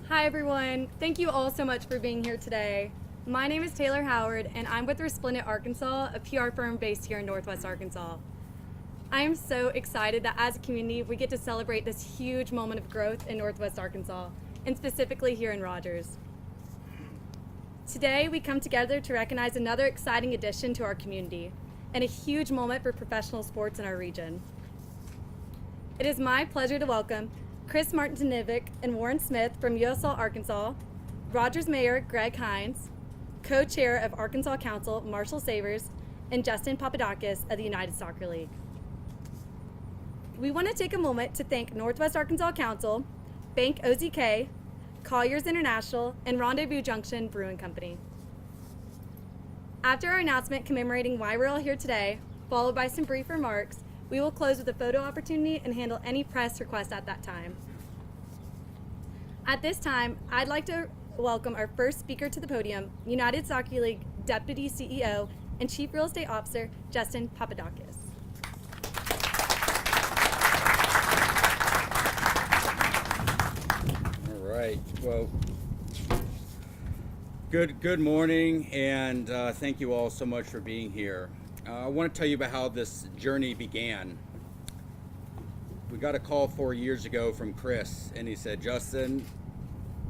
Hi everyone, thank you all so much for being here today. My name is Taylor Howard and I'm with Resplendent Arkansas, a PR firm based here in Northwest Arkansas. I am so excited that as a community we get to celebrate this huge moment of growth in Northwest Arkansas, and specifically here in Rogers. Today we come together to recognize another exciting addition to our community and a huge moment for professional sports in our region. It is my pleasure to welcome Chris Martinovic and Warren Smith from USL Arkansas, Rogers Mayor Greg Hines, co-chair of Arkansas Council Marshall Savers, and Justin Papadakis of the United Soccer League. We want to take a moment to thank Northwest Arkansas Council, Bank OZK, Colliers International, and Rendezvous Junction Brewing Company. After our announcement commemorating why we're all here today, followed by some brief remarks, we will close with a photo opportunity and handle any press requests at that time. At this time, I'd like to welcome our first speaker to the podium, United Soccer League Deputy CEO and Chief Real Estate Officer, Justin Papadakis. All right, well, good morning, and thank you all so much for being here. I want to tell you about how this journey began. We got a call 4 years ago from Chris, and he said, Justin,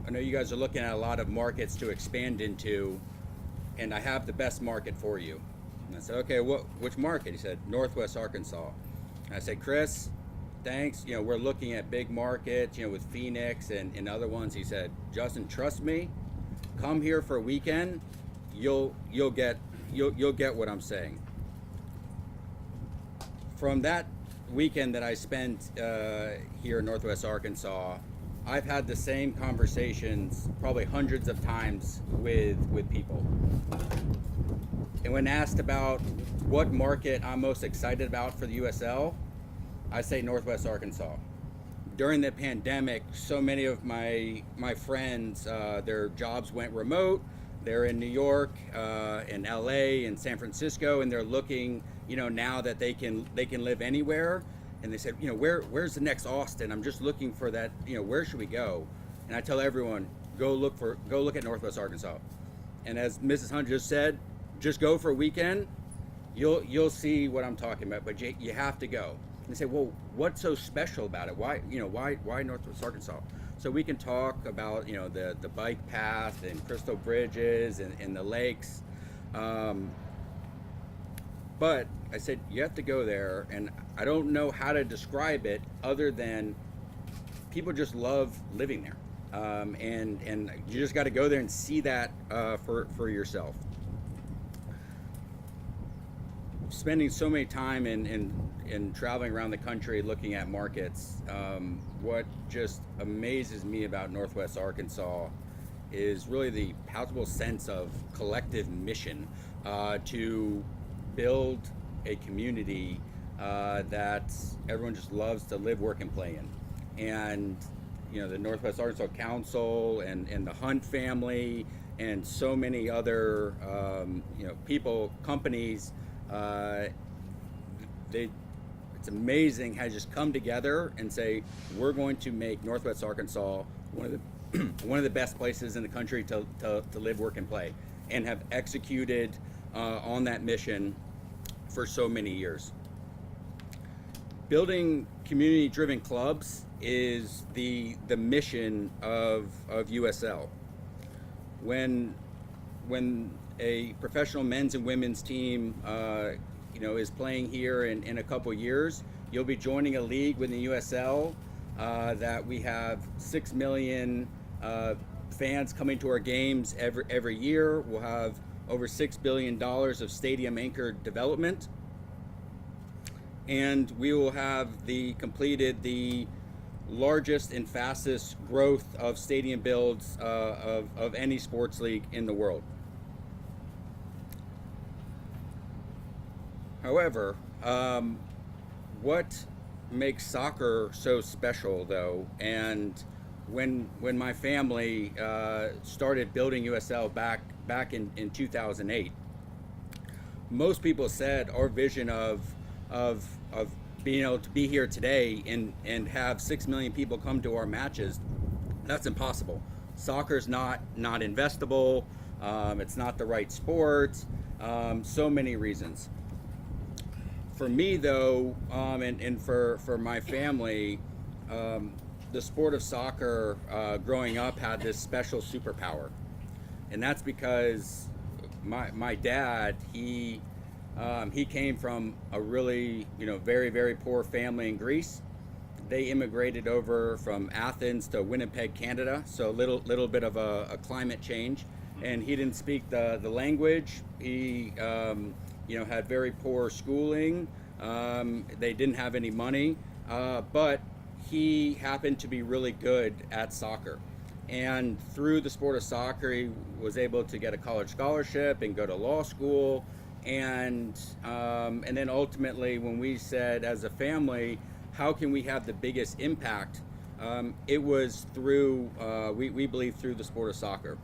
I know you guys are looking at a lot of markets to expand into, and I have the best market for you. And I said, okay, which market? He said, Northwest Arkansas. And I said, Chris, thanks. We're looking at big markets, with Phoenix and other ones. He said, Justin, trust me, come here for a weekend, you'll get what I'm saying. From that weekend that I spent here in Northwest Arkansas, I've had the same conversations probably hundreds of times with people. And when asked about what market I'm most excited about for the USL, I say Northwest Arkansas. During the pandemic, so many of my friends, their jobs went remote. They're in New York, in LA, and San Francisco, and they're looking, now that they can live anywhere. And they said, where's the next Austin? I'm just looking for that. Where should we go? And I tell everyone, go look at Northwest Arkansas. And as Mrs. Hunt just said, just go for a weekend. You'll see what I'm talking about. But you have to go. And they say, well, what's so special about it? Why Northwest Arkansas? So we can talk about, the bike path and Crystal Bridges and the lakes. But I said, you have to go there, and I don't know how to describe it other than people just love living there. And you just got to go there and see that for yourself. Spending so many time in traveling around the country looking at markets, what just amazes me about Northwest Arkansas is really the palpable sense of collective mission to build a community that everyone just loves to live, work, and play in. And the Northwest Arkansas Council and the Hunt family and so many other people, companies, it's amazing how they just come together and say, we're going to make Northwest Arkansas one of the best places in the country to live, work, and play, and have executed on that mission for so many years. Building community-driven clubs is the mission of USL. When a professional men's and women's team is playing here in a couple years, you'll be joining a league within the USL that we have 6 million fans coming to our games every year. We'll have over $6 billion of stadium anchored development, and we will have completed the largest and fastest growth of stadium builds of any sports league in the world. However, what makes soccer so special, though, and when my family started building USL back in 2008, most people said our vision of being able to be here today and have 6 million people come to our matches, that's impossible. soccer's not investable, it's not the right sport, so many reasons. For me though, and for my family, the sport of soccer growing up had this special superpower. And that's because my dad, he came from a really, very, very poor family in Greece. They immigrated over from Athens to Winnipeg, Canada, so a little bit of a climate change. And he didn't speak the language. He had very poor schooling. They didn't have any money, but he happened to be really good at soccer. And through the sport of soccer, he was able to get a college scholarship and go to law school. And then ultimately, when we said as a family, how can we have the biggest impact? It was through, we believe, through the sport of soccer.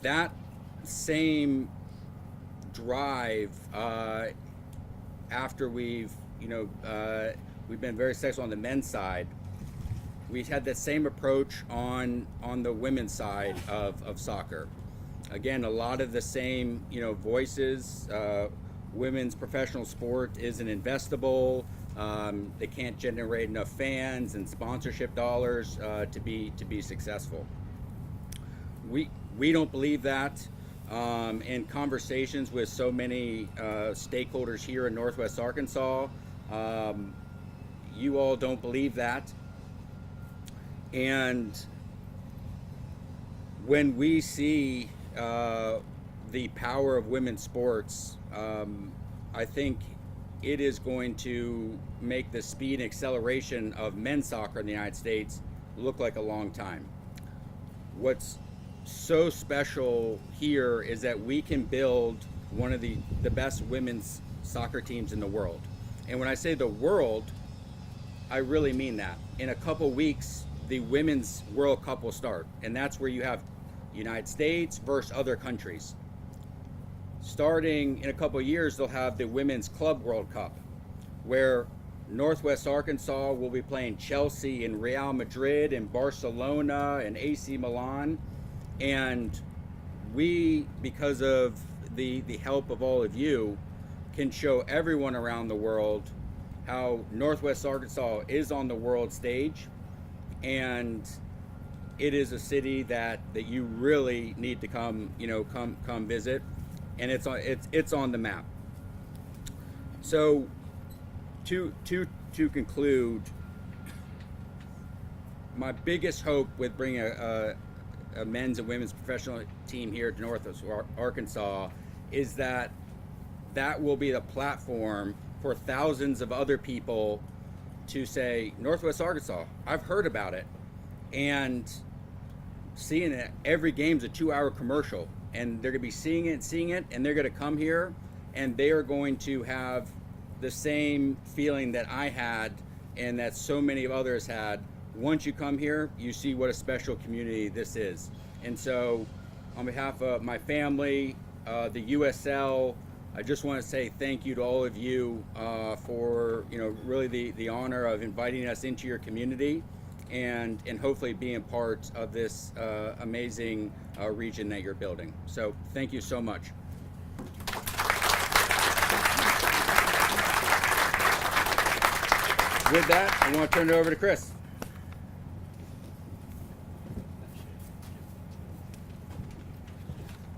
That same drive, after we've been very successful on the men's side, we had that same approach on the women's side of soccer. Again, a lot of the same voices. Women's professional sport isn't investable. They can't generate enough fans and sponsorship dollars to be successful. We don't believe that. In conversations with so many stakeholders here in Northwest Arkansas, you all don't believe that. And when we see the power of women's sports, I think it is going to make the speed and acceleration of men's soccer in the United States look like a long time. What's so special here is that we can build one of the best women's soccer teams in the world. And when I say the world, I really mean that. In a couple weeks, the Women's World Cup will start, and that's where you have United States versus other countries. Starting in a couple years, they'll have the Women's Club World Cup, where Northwest Arkansas will be playing Chelsea and Real Madrid and Barcelona and AC Milan. And we, because of the help of all of you, can show everyone around the world how Northwest Arkansas is on the world stage, and it is a city that you really need to come visit, and it's on the map. So to conclude, my biggest hope with bringing a men's and women's professional team here to Northwest Arkansas is that will be the platform for thousands of other people to say, Northwest Arkansas, I've heard about it. And seeing it, every game's a 2-hour commercial, and they're gonna be seeing it, and they're gonna come here, and they are going to have the same feeling that I had and that so many of others had. Once you come here, you see what a special community this is. And so on behalf of my family, the USL, I just want to say thank you to all of you for really the honor of inviting us into your community and hopefully being part of this amazing region that you're building. So thank you so much. With that, I want to turn it over to Chris.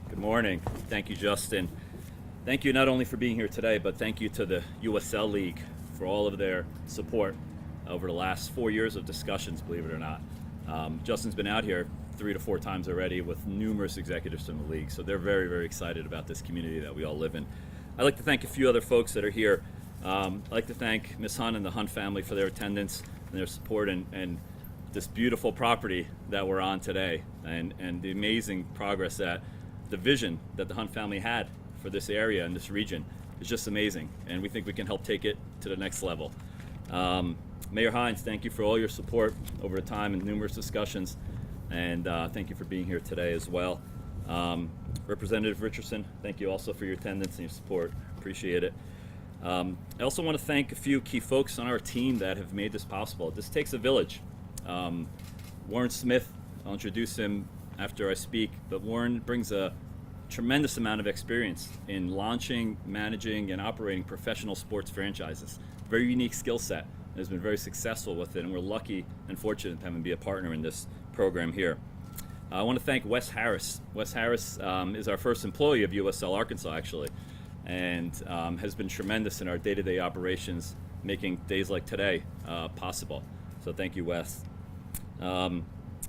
Good morning. Thank you, Justin. Thank you not only for being here today, but thank you to the USL League for all of their support over the last 4 years of discussions, believe it or not. Justin's been out here 3 to 4 times already with numerous executives from the league, so they're very, very excited about this community that we all live in. I'd like to thank a few other folks that are here. I'd like to thank Ms. Hunt and the Hunt family for their attendance and their support and this beautiful property that we're on today, and the amazing progress that the vision that the Hunt family had for this area and this region is just amazing, and we think we can help take it to the next level. Mayor Hines, thank you for all your support over the time and numerous discussions, and thank you for being here today as well. Representative Richardson, thank you also for your attendance and your support. Appreciate it. I also want to thank a few key folks on our team that have made this possible. This takes a village. Warren Smith, I'll introduce him after I speak, but Warren brings a tremendous amount of experience in launching, managing, and operating professional sports franchises. Very unique skill set, and has been very successful with it, and we're lucky and fortunate to have him be a partner in this program here. I want to thank Wes Harris. Wes Harris is our first employee of USL Arkansas, actually, and has been tremendous in our day-to-day operations, making days like today possible. So thank you, Wes. I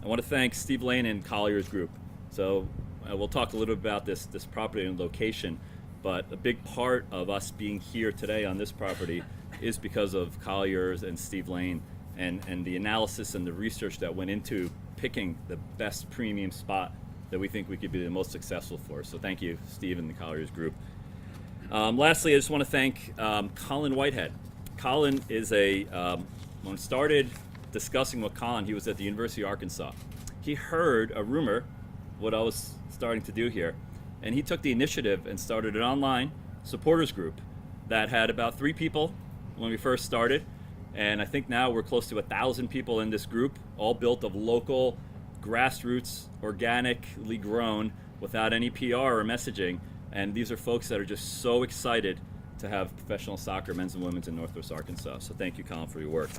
want to thank Steve Lane and Colliers Group. So we'll talk a little bit about this property and location, but a big part of us being here today on this property is because of Colliers and Steve Lane and the analysis and the research that went into picking the best premium spot that we think we could be the most successful for. So thank you, Steve and the Colliers Group. Lastly, I just want to thank Colin Whitehead. Colin is when I started discussing with Colin, he was at the University of Arkansas. He heard a rumor, what I was starting to do here, and he took the initiative and started an online supporters group that had about 3 people when we first started, and I think now we're close to 1,000 people in this group, all built of local, grassroots, organically grown, without any PR or messaging, and these are folks that are just so excited to have professional soccer, men's and women's, in Northwest Arkansas. So thank you, Colin, for your work.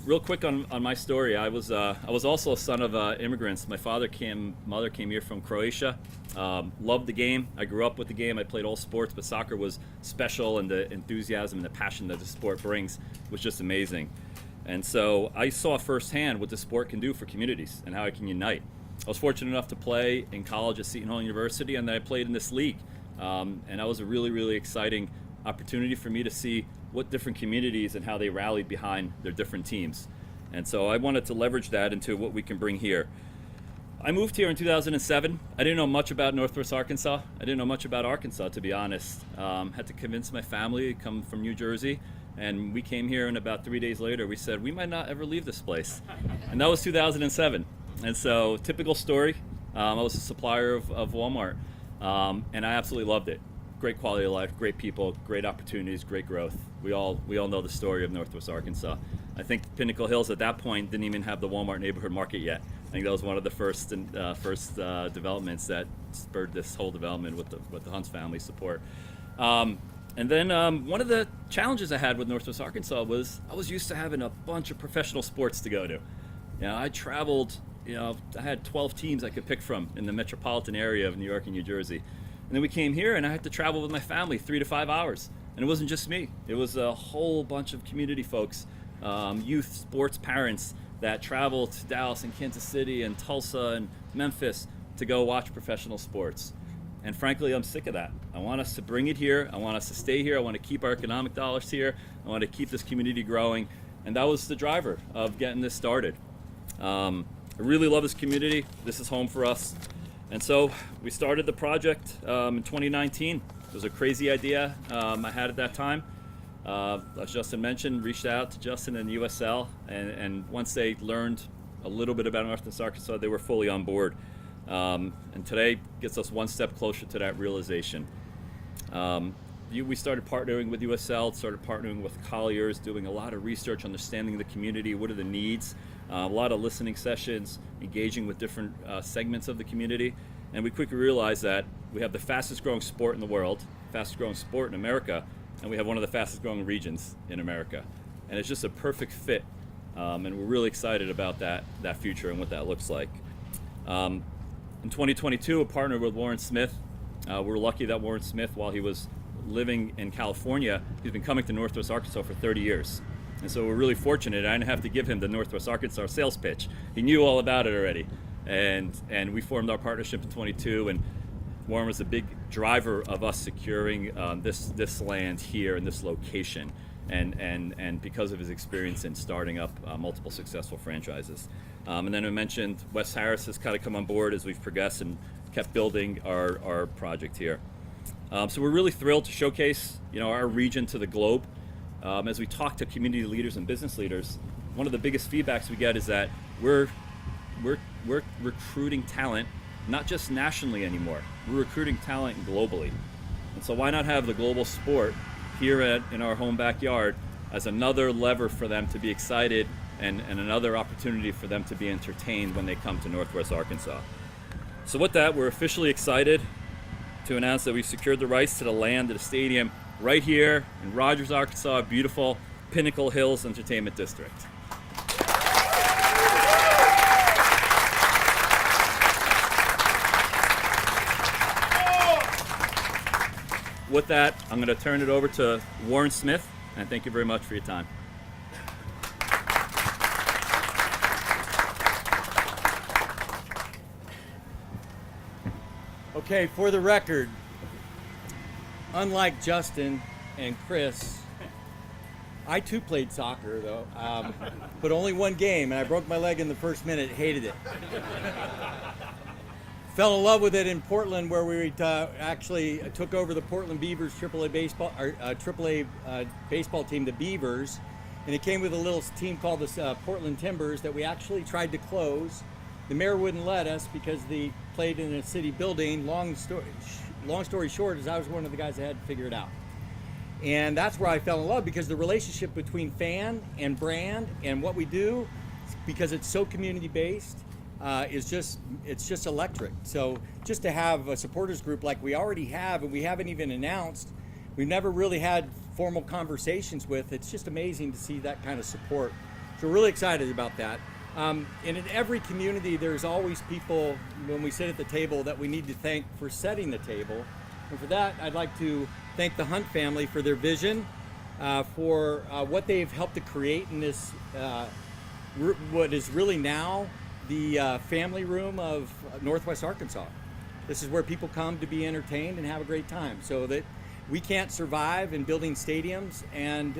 Real quick on my story. I was also a son of immigrants. My mother came here from Croatia. Loved the game. I grew up with the game. I played all sports, but soccer was special, and the enthusiasm and the passion that the sport brings was just amazing. And so I saw firsthand what the sport can do for communities and how it can unite. I was fortunate enough to play in college at Seton Hall University, and then I played in this league. And that was a really, really exciting opportunity for me to see what different communities and how they rallied behind their different teams. And so I wanted to leverage that into what we can bring here. I moved here in 2007. I didn't know much about Northwest Arkansas. I didn't know much about Arkansas, to be honest. Had to convince my family to come from New Jersey, and we came here, and about 3 days later we said we might not ever leave this place. And that was 2007. And so, typical story. I was a supplier of Walmart, and I absolutely loved it. Great quality of life, great people, great opportunities, great growth. We all know the story of Northwest Arkansas. I think Pinnacle Hills at that point didn't even have the Walmart neighborhood market yet. I think that was one of the first developments that spurred this whole development with the Hunts family support. And then one of the challenges I had with Northwest Arkansas was I was used to having a bunch of professional sports to go to. I traveled. I had 12 teams I could pick from in the metropolitan area of New York and New Jersey. And then we came here, and I had to travel with my family 3 to 5 hours. And it wasn't just me. It was a whole bunch of community folks, youth, sports parents that traveled to Dallas and Kansas City and Tulsa and Memphis to go watch professional sports. And frankly, I'm sick of that. I want us to bring it here. I want us to stay here. I want to keep our economic dollars here. I want to keep this community growing. And that was the driver of getting this started. I really love this community. This is home for us. And so we started the project in 2019. It was a crazy idea I had at that time. As Justin mentioned, reached out to Justin and USL, and once they learned a little bit about Northwest Arkansas, they were fully on board. And today gets us one step closer to that realization. We started partnering with USL, started partnering with Colliers, doing a lot of research, understanding the community, what are the needs, a lot of listening sessions, engaging with different segments of the community. And we quickly realized that we have the fastest growing sport in the world, fastest growing sport in America, and we have one of the fastest growing regions in America. And it's just a perfect fit. And we're really excited about that future and what that looks like. In 2022, we partnered with Warren Smith. We're lucky that Warren Smith, while he was living in California, he's been coming to Northwest Arkansas for 30 years. And so we're really fortunate. I didn't have to give him the Northwest Arkansas sales pitch. He knew all about it already. And we formed our partnership in 22, and Warren was a big driver of us securing this land here in this location, and because of his experience in starting up multiple successful franchises. And then I mentioned Wes Harris has kind of come on board as we've progressed and kept building our project here. So we're really thrilled to showcase our region to the globe. As we talk to community leaders and business leaders, one of the biggest feedbacks we get is that we're recruiting talent, not just nationally anymore. We're recruiting talent globally. And so why not have the global sport here in our home backyard as another lever for them to be excited and another opportunity for them to be entertained when they come to Northwest Arkansas. So with that, we're officially excited to announce that we've secured the rights to the land of the stadium right here in Rogers, Arkansas, beautiful Pinnacle Hills Entertainment District. With that, I'm going to turn it over to Warren Smith, and thank you very much for your time. Okay, for the record, unlike Justin and Chris, I too played soccer though, but only one game, and I broke my leg in the first minute. Hated it. Fell in love with it in Portland, where we actually took over the Portland Beavers AAA baseball team, the Beavers, and it came with a little team called the Portland Timbers that we actually tried to close. The mayor wouldn't let us because they played in a city building. Long story short is I was one of the guys that had to figure it out. And that's where I fell in love, because the relationship between fan and brand and what we do, because it's so community based, it's just electric. So just to have a supporters group like we already have, and we haven't even announced, we've never really had formal conversations with, it's just amazing to see that kind of support. So we're really excited about that. And in every community, there's always people, when we sit at the table, that we need to thank for setting the table. And for that, I'd like to thank the Hunt family for their vision, for what they've helped to create in this, what is really now the family room of Northwest Arkansas. This is where people come to be entertained and have a great time. So that we can't survive in building stadiums, and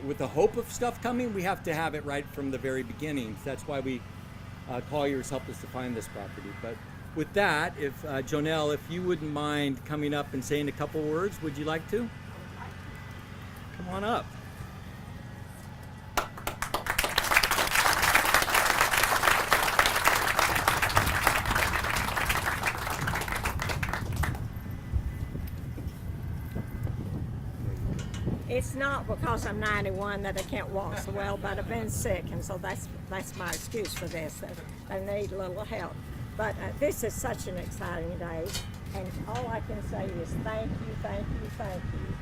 with the hope of stuff coming, we have to have it right from the very beginning. That's why we Colliers helped us to find this property. But with that, if Jonelle, if you wouldn't mind coming up and saying a couple words, would you like to? Come on up. It's not because I'm 91 that I can't walk so well, but I've been sick, and so that's my excuse for this. I need a little help. But this is such an exciting day, and all I can say is thank you, thank you, thank you,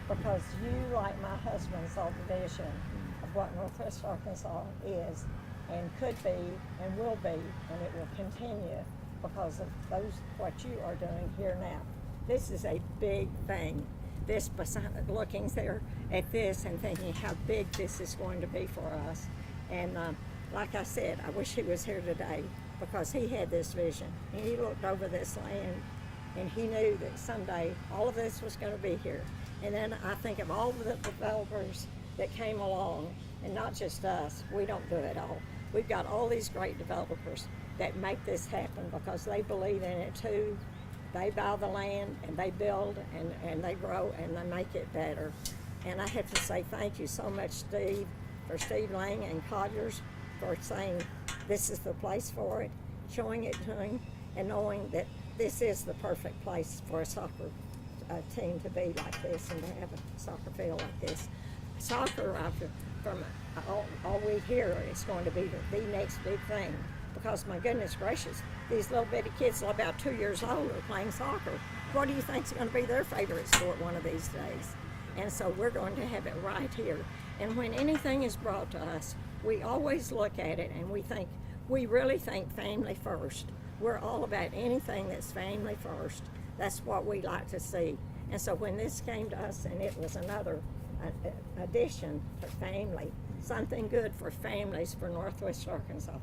because you, like my husband, saw the vision of what Northwest Arkansas is, and could be, and will be, and it will continue because of what you are doing here now. This is a big thing. This, looking there at this and thinking how big this is going to be for us. And like I said, I wish he was here today, because he had this vision. And he looked over this land and he knew that someday all of this was going to be here. And then I think of all the developers that came along, and not just us, we don't do it all. We've got all these great developers that make this happen because they believe in it too. They buy the land and they build and they grow and they make it better. And I have to say thank you so much, Steve, for Steve Lang and Colliers, for saying this is the place for it, showing it to him, and knowing that this is the perfect place for a soccer team to be like this and to have a soccer field like this. Soccer, from all we hear, is going to be the next big thing. Because my goodness gracious, these little bitty kids about 2 years old are playing soccer. What do you think is going to be their favorite sport one of these days? And so we're going to have it right here. And when anything is brought to us, we always look at it and we really think family first. We're all about anything that's family first. That's what we like to see. And so when this came to us, and it was another addition for family, something good for families for Northwest Arkansas.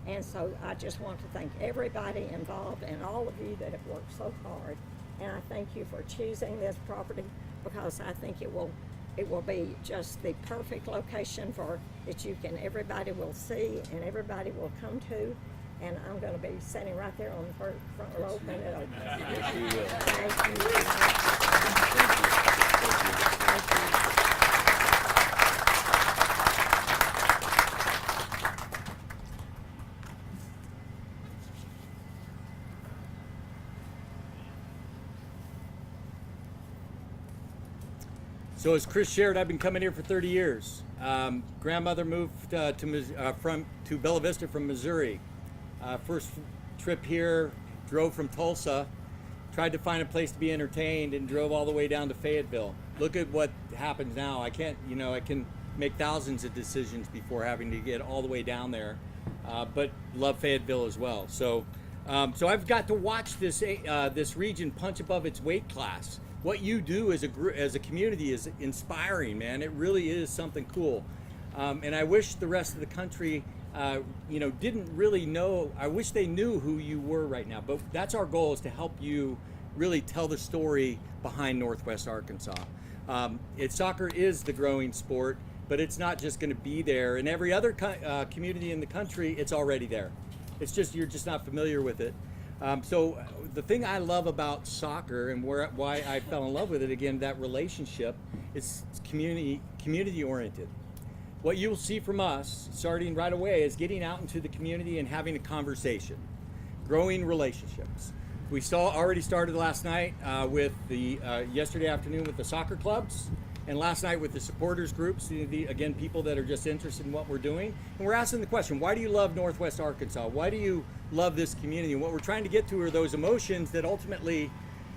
And so I just want to thank everybody involved and all of you that have worked so hard. And I thank you for choosing this property, because I think it will be just the perfect location for that everybody will see and everybody will come to. And I'm going to be sitting right there on the front row when it opens. Yes, you will. Thank you. So as Chris shared, I've been coming here for 30 years. Grandmother moved to Bella Vista from Missouri. First trip here, drove from Tulsa, tried to find a place to be entertained, and drove all the way down to Fayetteville. Look at what happens now. I can make thousands of decisions before having to get all the way down there, but love Fayetteville as well. So I've got to watch this region punch above its weight class. What you do as a community is inspiring, man. It really is something cool. And I wish the rest of the country, didn't really know. I wish they knew who you were right now. But that's our goal, is to help you really tell the story behind Northwest Arkansas. Soccer is the growing sport, but it's not just going to be there. In every other community in the country, it's already there. It's just you're just not familiar with it. So the thing I love about soccer and why I fell in love with it, again, that relationship, is community oriented. What you'll see from us starting right away is getting out into the community and having a conversation, growing relationships. We already started last night with yesterday afternoon with the soccer clubs, and last night with the supporters groups, again, people that are just interested in what we're doing. And we're asking the question, why do you love Northwest Arkansas? Why do you love this community? And what we're trying to get to are those emotions that ultimately,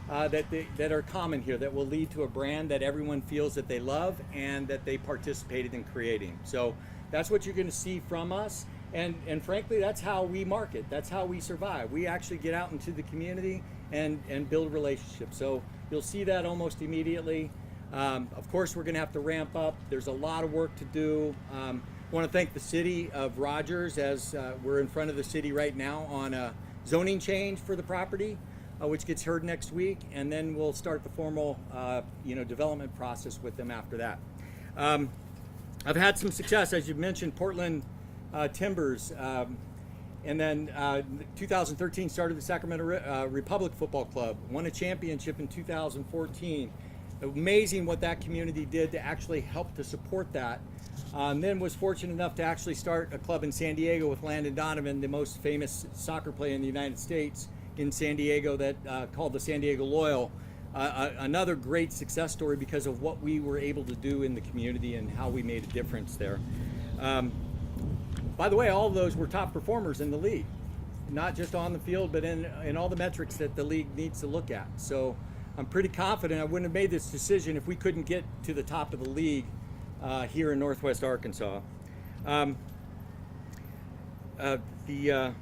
that are common here, that will lead to a brand that everyone feels that they love and that they participated in creating. So that's what you're gonna see from us. And frankly, that's how we market. That's how we survive. We actually get out into the community and build relationships. So you'll see that almost immediately. Of course, we're going to have to ramp up. There's a lot of work to do. I want to thank the city of Rogers, as we're in front of the city right now on a zoning change for the property, which gets heard next week, and then we'll start the formal development process with them after that. I've had some success, as you mentioned, Portland Timbers, and then 2013 started the Sacramento Republic Football Club, won a championship in 2014. Amazing what that community did to actually help to support that. And then was fortunate enough to actually start a club in San Diego with Landon Donovan, the most famous soccer player in the United States, in San Diego, that called the San Diego Loyal. Another great success story because of what we were able to do in the community and how we made a difference there. By the way, all of those were top performers in the league, not just on the field, but in all the metrics that the league needs to look at. So I'm pretty confident I wouldn't have made this decision if we couldn't get to the top of the league here in Northwest Arkansas. The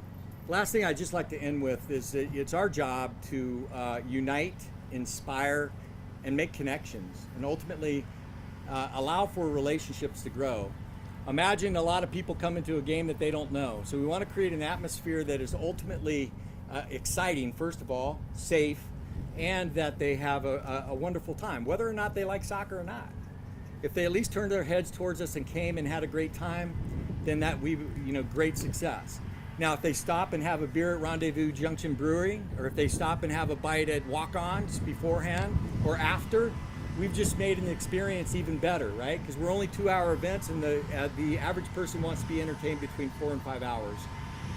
last thing I'd just like to end with is that it's our job to unite, inspire, and make connections, and ultimately allow for relationships to grow. Imagine a lot of people come into a game that they don't know. So we want to create an atmosphere that is ultimately exciting, first of all, safe, and that they have a wonderful time, whether or not they like soccer or not. If they at least turned their heads towards us and came and had a great time, then great success. Now, if they stop and have a beer at Rendezvous Junction Brewery, or if they stop and have a bite at Walk-Ons beforehand or after, we've just made an experience even better, right? Because we're only 2-hour events, and the average person wants to be entertained between 4 and 5 hours.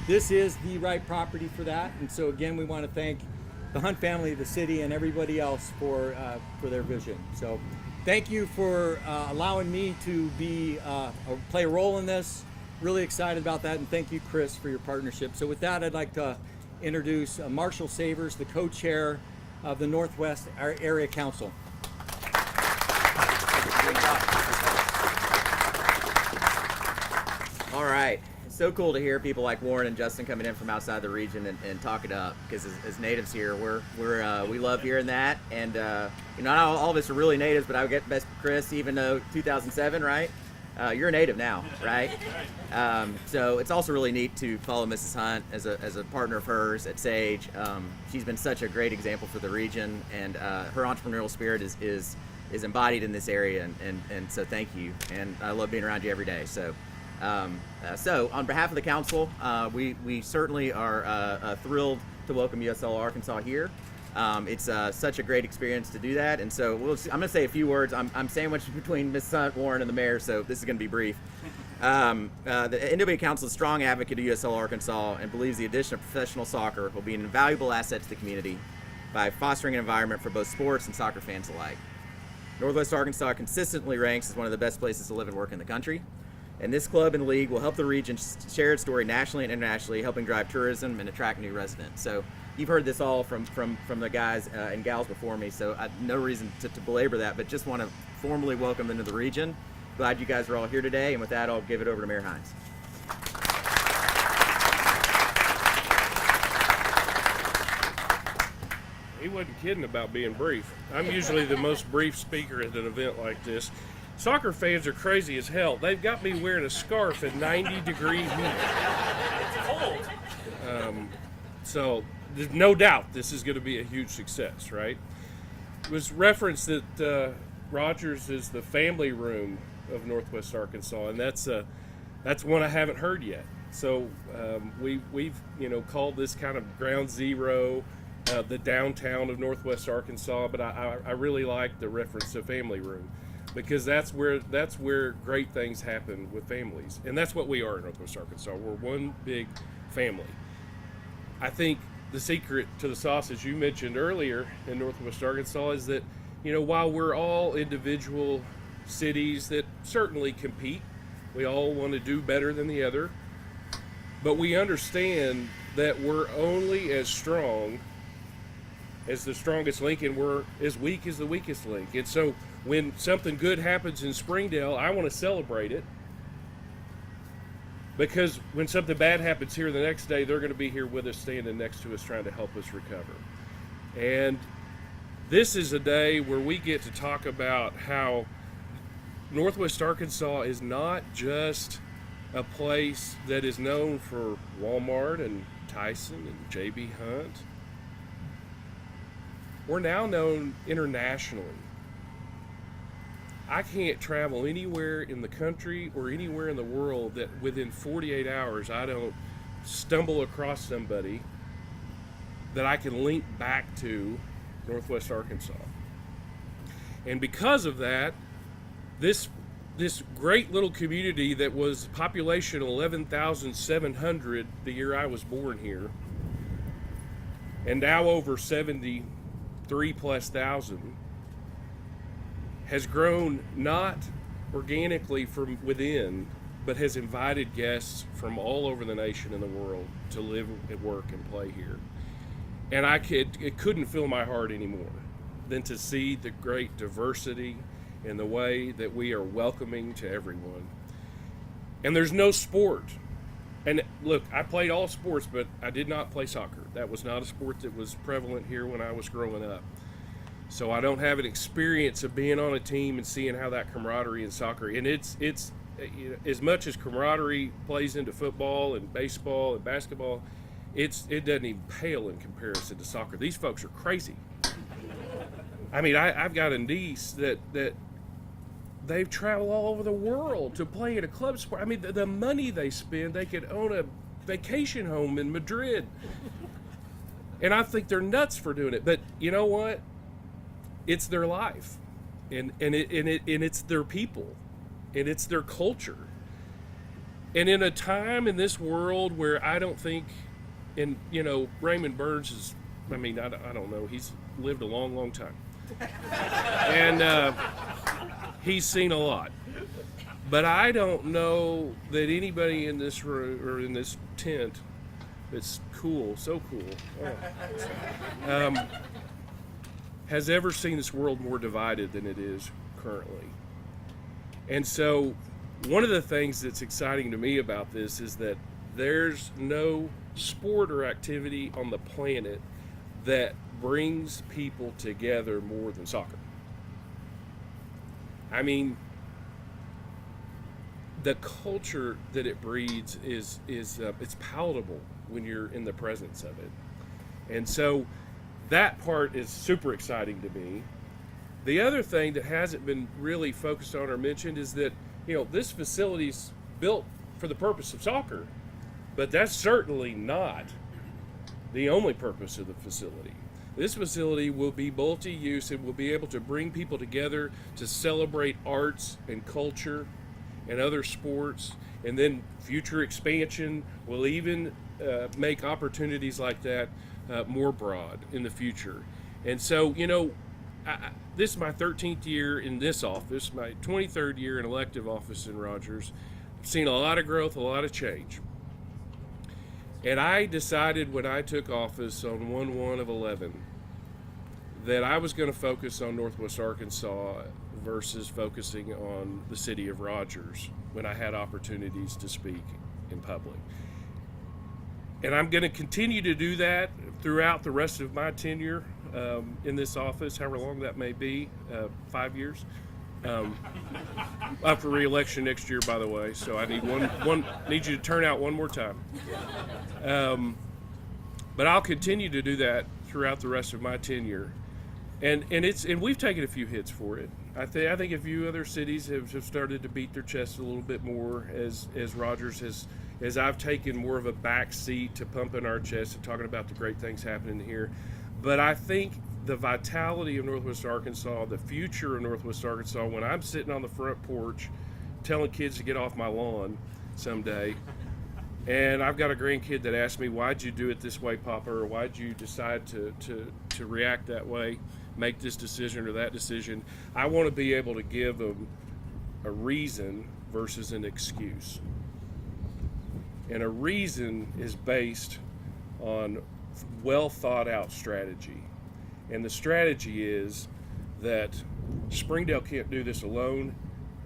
This is the right property for that, and so again, we want to thank the Hunt family, the city, and everybody else for their vision. So thank you for allowing me to play a role in this. Really excited about that, and thank you, Chris, for your partnership. So with that, I'd like to introduce Marshall Savers, the co-chair of the Northwest Area Council. All right. It's so cool to hear people like Warren and Justin coming in from outside the region and talk it up, because as natives here, we love hearing that. And not all of us are really natives, but I would get best Chris, even though 2007, right? You're a native now, right? So it's also really neat to follow Mrs. Hunt as a partner of hers at Sage. She's been such a great example for the region, and her entrepreneurial spirit is embodied in this area, and so thank you. And I love being around you every day. So on behalf of the council, we certainly are thrilled to welcome USL Arkansas here. It's such a great experience to do that, and so I'm going to say a few words. I'm sandwiched between Ms. Hunt, Warren, and the mayor, so this is going to be brief. The NWA Council is a strong advocate of USL Arkansas and believes the addition of professional soccer will be an invaluable asset to the community by fostering an environment for both sports and soccer fans alike. Northwest Arkansas consistently ranks as one of the best places to live and work in the country. And this club and league will help the region share its story nationally and internationally, helping drive tourism and attract new residents. So you've heard this all from the guys and gals before me, so no reason to belabor that, but just want to formally welcome them to the region. Glad you guys are all here today, and with that, I'll give it over to Mayor Hines. He wasn't kidding about being brief. I'm usually the most brief speaker at an event like this. Soccer fans are crazy as hell. They've got me wearing a scarf in 90-degree heat. It's cold. So there's no doubt this is going to be a huge success, right? It was referenced that Rogers is the family room of Northwest Arkansas, and that's one I haven't heard yet. So we've called this kind of ground zero, the downtown of Northwest Arkansas, but I really like the reference to family room, because that's where great things happen with families, and that's what we are in Northwest Arkansas. We're one big family. I think the secret to the sauce, as you mentioned earlier, in Northwest Arkansas is that, while we're all individual cities that certainly compete, we all want to do better than the other, but we understand that we're only as strong as the strongest link, and we're as weak as the weakest link. And so when something good happens in Springdale, I want to celebrate it, because when something bad happens here the next day, they're going to be here with us, standing next to us, trying to help us recover. And this is a day where we get to talk about how Northwest Arkansas is not just a place that is known for Walmart and Tyson and J.B. Hunt. We're now known internationally. I can't travel anywhere in the country or anywhere in the world that within 48 hours I don't stumble across somebody that I can link back to Northwest Arkansas. And because of that, this great little community that was population 11,700 the year I was born here, and now over 73+ thousand, has grown not organically from within, but has invited guests from all over the nation and the world to live and work and play here. And it couldn't fill my heart anymore than to see the great diversity and the way that we are welcoming to everyone. And there's no sport. And look, I played all sports, but I did not play soccer. That was not a sport that was prevalent here when I was growing up. So I don't have an experience of being on a team and seeing how that camaraderie in soccer, and it's as much as camaraderie plays into football and baseball and basketball, it doesn't even pale in comparison to soccer. These folks are crazy. I mean, I've got a niece that they've traveled all over the world to play at a club sport. I mean, the money they spend, they could own a vacation home in Madrid. And I think they're nuts for doing it. But you know what? It's their life, and it's their people, and it's their culture. And in a time in this world where I don't think, and Raymond Burns is, I don't know, he's lived a long time, and he's seen a lot. But I don't know that anybody in this room or in this tent that's cool, so cool, has ever seen this world more divided than it is currently. And so one of the things that's exciting to me about this is that there's no sport or activity on the planet that brings people together more than soccer. I mean, the culture that it breeds is it's palatable when you're in the presence of it. And so that part is super exciting to me. The other thing that hasn't been really focused on or mentioned is that, this facility's built for the purpose of soccer, but that's certainly not the only purpose of the facility. This facility will be multi-use and will be able to bring people together to celebrate arts and culture and other sports, and then future expansion will even make opportunities like that more broad in the future. And so, this is my 13th year in this office, my 23rd year in elective office in Rogers. I've seen a lot of growth, a lot of change. And I decided when I took office on 1/1/11 that I was going to focus on Northwest Arkansas versus focusing on the city of Rogers when I had opportunities to speak in public. And I'm going to continue to do that throughout the rest of my tenure in this office, however long that may be, 5 years. Up for re-election next year, by the way. So I need need you to turn out one more time. But I'll continue to do that throughout the rest of my tenure, and we've taken a few hits for it. I think a few other cities have started to beat their chest a little bit more as Rogers has. As I've taken more of a back seat to pumping our chest and talking about the great things happening here. But I think the vitality of Northwest Arkansas, the future of Northwest Arkansas, when I'm sitting on the front porch telling kids to get off my lawn someday, and I've got a grandkid that asks me, why'd you do it this way, Papa, or why'd you decide to react that way, make this decision or that decision, I want to be able to give them a reason versus an excuse. And a reason is based on well thought out strategy. And the strategy is that Springdale can't do this alone.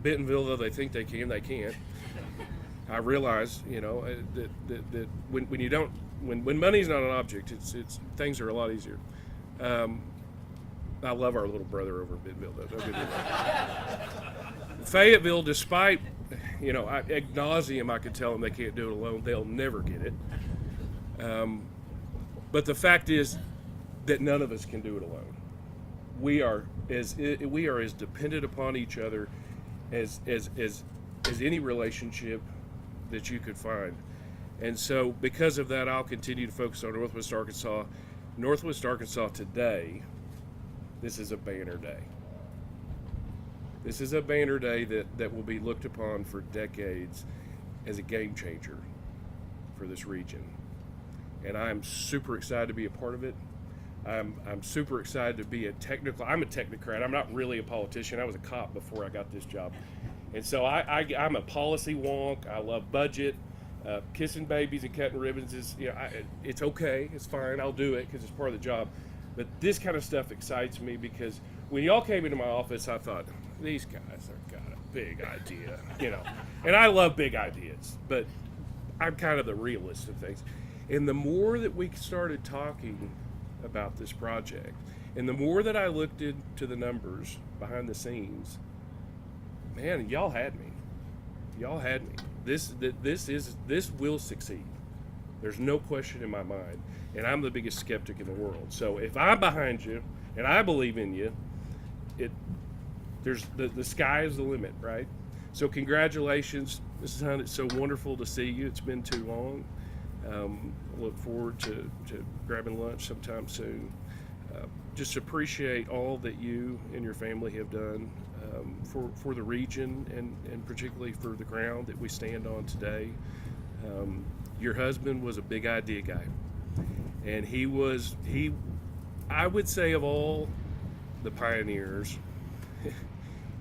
Bentonville, though they think they can, they can't. I realize, that when you don't, when money's not an object, it's things are a lot easier. I love our little brother over in Bentonville, though. Don't get me wrong. Fayetteville, despite ad nauseum, I could tell them they can't do it alone. They'll never get it. But the fact is that none of us can do it alone. We are as dependent upon each other as any relationship that you could find. And so because of that, I'll continue to focus on Northwest Arkansas. Northwest Arkansas today, this is a banner day. This is a banner day that will be looked upon for decades as a game changer for this region. And I'm super excited to be a part of it. I'm super excited to be I'm a technocrat. I'm not really a politician. I was a cop before I got this job. And so I'm a policy wonk. I love budget. Kissing babies and cutting ribbons is, it's okay. It's fine. I'll do it because it's part of the job. But this kind of stuff excites me because when y'all came into my office, I thought, these guys have got a big idea, And I love big ideas, but I'm kind of the realist of things. And the more that we started talking about this project, and the more that I looked into the numbers behind the scenes, man, y'all had me. Y'all had me. This will succeed. There's no question in my mind. And I'm the biggest skeptic in the world. So if I'm behind you and I believe in you, the sky is the limit, right? So congratulations, Mrs. Hunt. It's so wonderful to see you. It's been too long. I look forward to grabbing lunch sometime soon. Just appreciate all that you and your family have done for the region and particularly for the ground that we stand on today. Your husband was a big idea guy, and I would say of all the pioneers,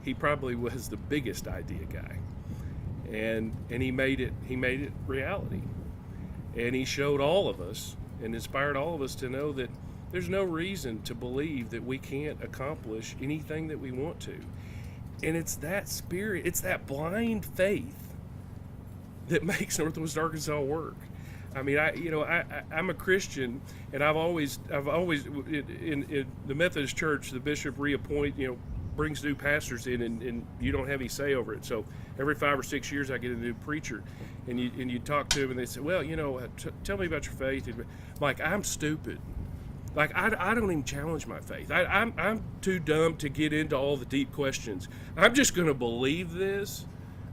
he probably was the biggest idea guy, and he made it reality, and he showed all of us and inspired all of us to know that there's no reason to believe that we can't accomplish anything that we want to. And it's that spirit, it's that blind faith that makes Northwest Arkansas work. I mean, I'm a Christian, and I've always in the Methodist Church, the bishop brings new pastors in, and you don't have any say over it. So every 5 or 6 years, I get a new preacher, and you talk to them, and they say, well, tell me about your faith. And like, I'm stupid. Like, I don't even challenge my faith. I'm too dumb to get into all the deep questions. I'm just going to believe this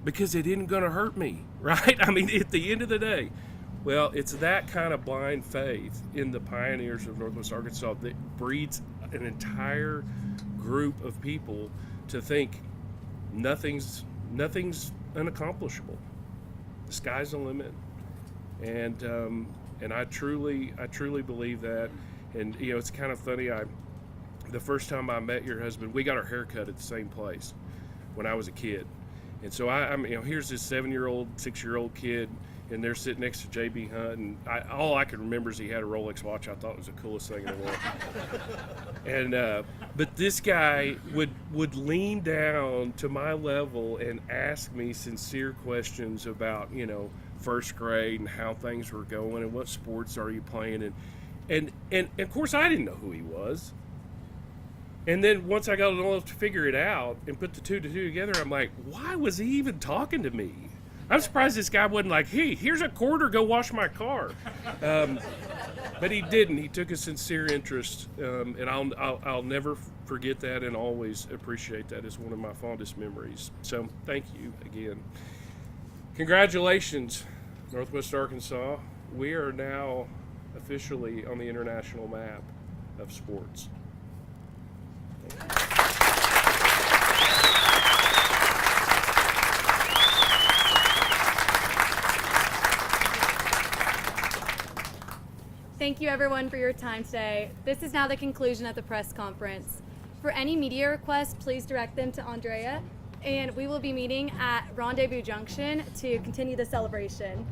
because it isn't going to hurt me, right? I mean, at the end of the day, well, it's that kind of blind faith in the pioneers of Northwest Arkansas that breeds an entire group of people to think nothing's unaccomplishable. The sky's the limit, and I truly believe that. And it's kind of funny. the first time I met your husband, we got our hair cut at the same place when I was a kid. And so I'm here's this 7-year-old, 6-year-old kid, and they're sitting next to J.B. Hunt, and all I can remember is he had a Rolex watch. I thought it was the coolest thing in the world. And but this guy would lean down to my level and ask me sincere questions about, first grade and how things were going and what sports are you playing, and of course I didn't know who he was. And then once I got old enough to figure it out and put the two to two together, I'm like, why was he even talking to me? I'm surprised this guy wasn't like, hey, here's a quarter, go wash my car. But he didn't. He took a sincere interest, and I'll never forget that and always appreciate that. It's one of my fondest memories. So thank you again. Congratulations, Northwest Arkansas. We are now officially on the international map of sports. Thank you everyone for your time today. This is now the conclusion of the press conference. For any media requests, please direct them to Andrea, and we will be meeting at Rendezvous Junction to continue the celebration.